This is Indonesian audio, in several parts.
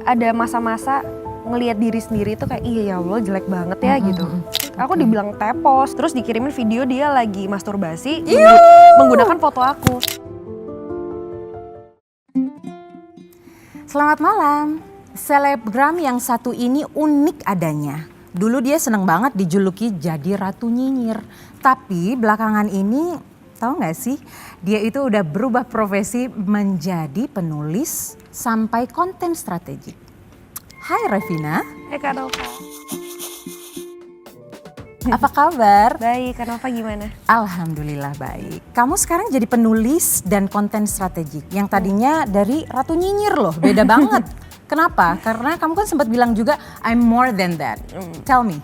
Ada masa-masa ngelihat diri sendiri tuh kayak iya ya Allah jelek banget ya gitu. Aku dibilang tepos, terus dikirimin video dia lagi masturbasi menggunakan foto aku. Selamat malam. Selebgram yang satu ini unik adanya. Dulu dia seneng banget dijuluki jadi ratu nyinyir. Tapi belakangan ini, tahu gak sih? Dia itu udah berubah profesi menjadi penulis sampai konten strategik. Hai Revina. Hai Kak Nova. Apa kabar? Baik, Kak Nova gimana? Alhamdulillah baik. Kamu sekarang jadi penulis dan konten strategik. Yang tadinya dari ratu nyinyir loh, beda banget. Kenapa? Karena kamu kan sempat bilang juga I'm more than that. Tell me.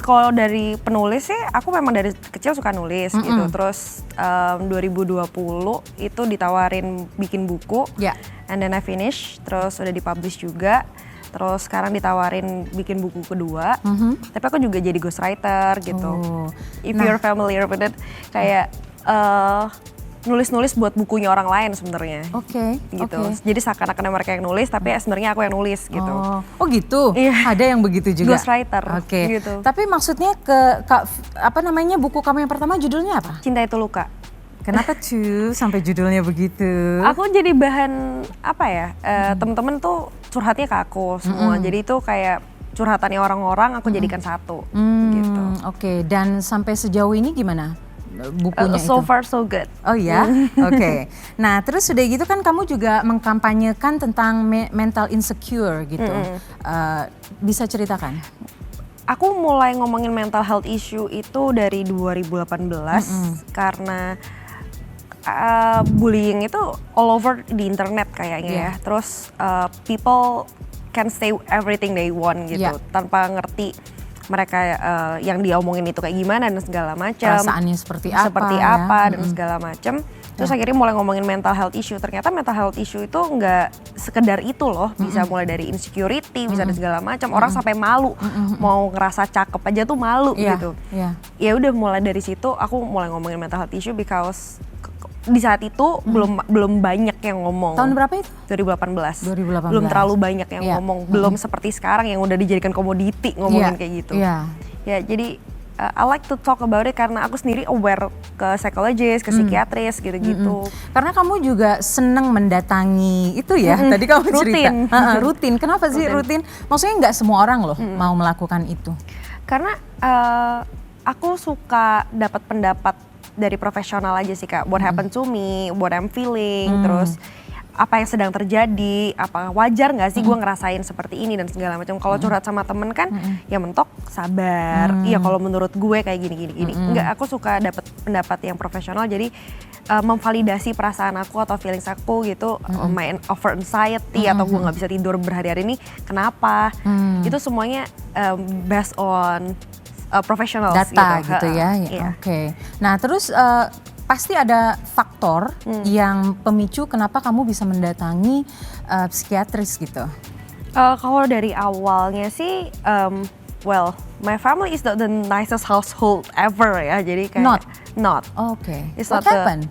Kalau dari penulis sih, aku memang dari kecil suka nulis gitu. Terus 2020 itu ditawarin bikin buku, and then I finish. Terus udah dipublish juga. Terus sekarang ditawarin bikin buku kedua. Tapi aku juga jadi ghostwriter gitu. If you're familiar with it, kayak nulis-nulis buat bukunya orang lain sebenarnya. Oke. Gitu. Jadi seakan-akan mereka yang nulis, tapi sebenarnya aku yang nulis gitu. Oh gitu. Iya. Ada yang begitu juga. Ghostwriter. Oke. Gitu. Tapi maksudnya apa namanya buku kamu yang pertama judulnya apa? Cinta Itu Luka. Kenapa tuh sampai judulnya begitu? Aku jadi bahan apa ya? Temen-temen tuh curhatnya ke aku semua. Jadi itu kayak curhatannya orang-orang aku jadikan satu. Gitu. Oke. Dan sampai sejauh ini gimana? Bukunya So itu? far so good. Oh ya, oke. Nah terus sudah gitu kan kamu juga mengkampanyekan tentang mental insecure gitu. Bisa ceritakan? Aku mulai ngomongin mental health issue itu dari 2018 karena bullying itu all over di internet kayaknya ya. Terus people can say everything they want gitu tanpa ngerti mereka yang dia omongin itu kayak gimana dan segala macam. Perasaannya seperti apa dan segala macam. Terus akhirnya mulai ngomongin mental health issue. Ternyata mental health issue itu nggak sekedar itu loh. Bisa mulai dari insecurity, bisa dari segala macam. Orang sampai malu mau ngerasa cakep aja tuh malu gitu. Ya udah mulai dari situ aku mulai ngomongin mental health issue because di saat itu belum banyak yang ngomong. Tahun berapa itu? 2018. 2018. Belum terlalu banyak yang ngomong. Belum seperti sekarang yang udah dijadikan komoditi ngomongin kayak gitu. Ya jadi I like to talk about it karena aku sendiri aware ke psikologis, ke psikiatris gitu-gitu. Karena kamu juga seneng mendatangi itu ya, tadi kamu cerita. Rutin, kenapa sih rutin? Maksudnya nggak semua orang loh mau melakukan itu. Karena aku suka dapat pendapat dari profesional aja sih Kak, what happened to me, what I'm feeling, terus apa yang sedang terjadi, apa wajar nggak sih gue ngerasain seperti ini dan segala macam. Kalau curhat sama temen kan, ya mentok sabar. Iya kalau menurut gue kayak gini. Enggak, aku suka dapat pendapat yang profesional. Jadi memvalidasi perasaan aku atau feelings aku gitu, my over anxiety atau gue nggak bisa tidur berhari-hari ini, kenapa? Itu semuanya based on professional data gitu ya. Oke. Nah terus pasti ada faktor yang pemicu kenapa kamu bisa mendatangi psikiatris gitu. Kalau dari awalnya sih, well, my family is not the nicest household ever ya. Jadi kayak not. Oke. What happened?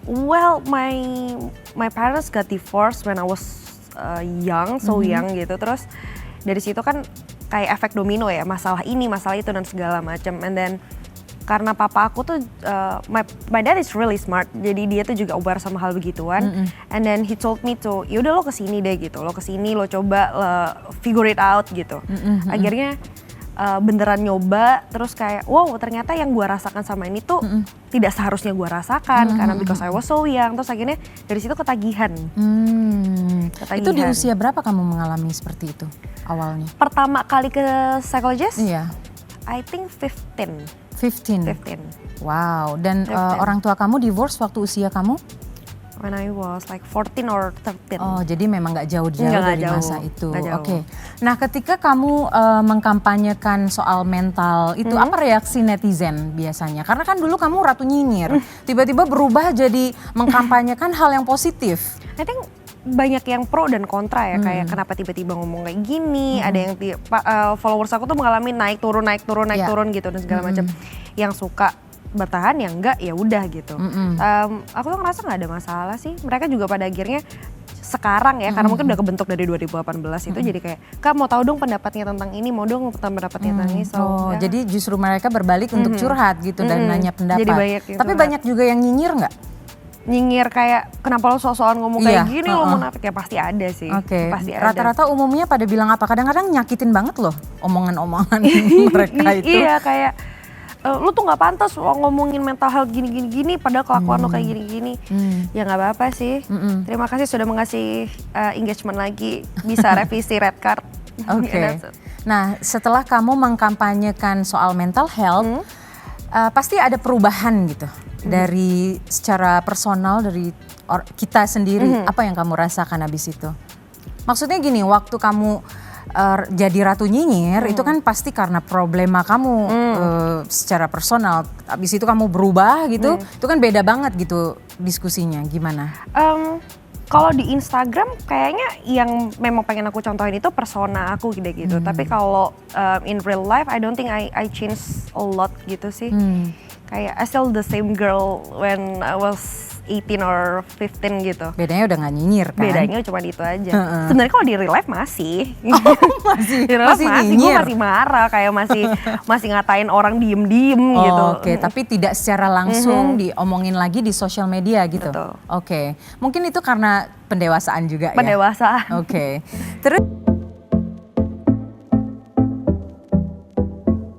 Well, my parents got divorced when I was young, so young gitu. Terus dari situ kan kayak efek domino ya, masalah ini, masalah itu dan segala macam. And then karena papa aku tuh, my dad is really smart, jadi dia tuh juga aware sama hal begituan. And then he told me to, yaudah lo kesini deh gitu, lo kesini lo coba figure it out gitu. Akhirnya beneran nyoba, terus kayak wow ternyata yang gue rasakan sama ini tuh tidak seharusnya gue rasakan karena because I was so young. Terus akhirnya dari situ ketagihan. Itu di usia berapa kamu mengalami seperti itu awalnya? Pertama kali ke psikologis? Iya. I think 15. 15. Wow. Dan orang tua kamu divorce waktu usia kamu? When I was like 14 or 13. Oh, jadi memang nggak jauh-jauh dari masa itu. Oke. Nah, ketika kamu mengkampanyekan soal mental itu, apa reaksi netizen biasanya? Karena kan dulu kamu ratu nyinyir, tiba-tiba berubah jadi mengkampanyekan hal yang positif. I think banyak yang pro dan kontra ya, kayak kenapa tiba-tiba ngomong kayak gini. Ada yang followers aku tuh mengalami naik turun gitu dan segala macam. Yang suka bertahan, yang enggak ya udah gitu. Aku tuh ngerasa nggak ada masalah sih. Mereka juga pada akhirnya sekarang ya, karena mungkin udah kebentuk dari 2018 itu jadi kayak, Kak mau tahu dong pendapatnya tentang ini, mau dong pendapatnya tentang ini. So, ya. Jadi justru mereka berbalik untuk curhat gitu dan nanya pendapat. Jadi banyak yang Tapi curhat. banyak juga yang nyinyir nggak? Nyinyir kayak kenapa lo sok-sokan ngomong kayak gini, lo munafik, ya pasti ada sih. Oke. Pasti ada. Rata-rata umumnya pada bilang apa? Kadang-kadang nyakitin banget loh omongan-omongan mereka itu. Iya kayak lu tuh nggak pantas lo ngomongin mental health gini padahal kelakuan lo kayak gini. Ya nggak apa-apa sih. Terima kasih sudah mengasih engagement lagi, bisa revisi red card. Oke. Nah, setelah kamu mengkampanyekan soal mental health, pasti ada perubahan gitu dari secara personal dari kita sendiri. Apa yang kamu rasakan abis itu? Maksudnya gini, waktu kamu jadi ratu nyinyir itu kan pasti karena problema kamu secara personal. Abis itu kamu berubah gitu, itu kan beda banget gitu diskusinya. Gimana? Kalau di Instagram kayaknya yang memang pengen aku contohin itu persona aku gitu. Tapi kalau in real life I don't think I change a lot gitu sih. Kayak I still the same girl when I was 18 or 15 gitu. Bedanya udah gak nyinyir kan? Bedanya cuma itu aja. Sebenarnya kalau di real life masih. Masih Di real life masih, gue nyinyir? masih marah, kayak masih ngatain orang diem-diem gitu. Oke, tapi tidak secara langsung diomongin lagi di sosial media gitu. Betul. Oke, mungkin itu karena pendewasaan juga ya. Pendewasaan. Oke, terus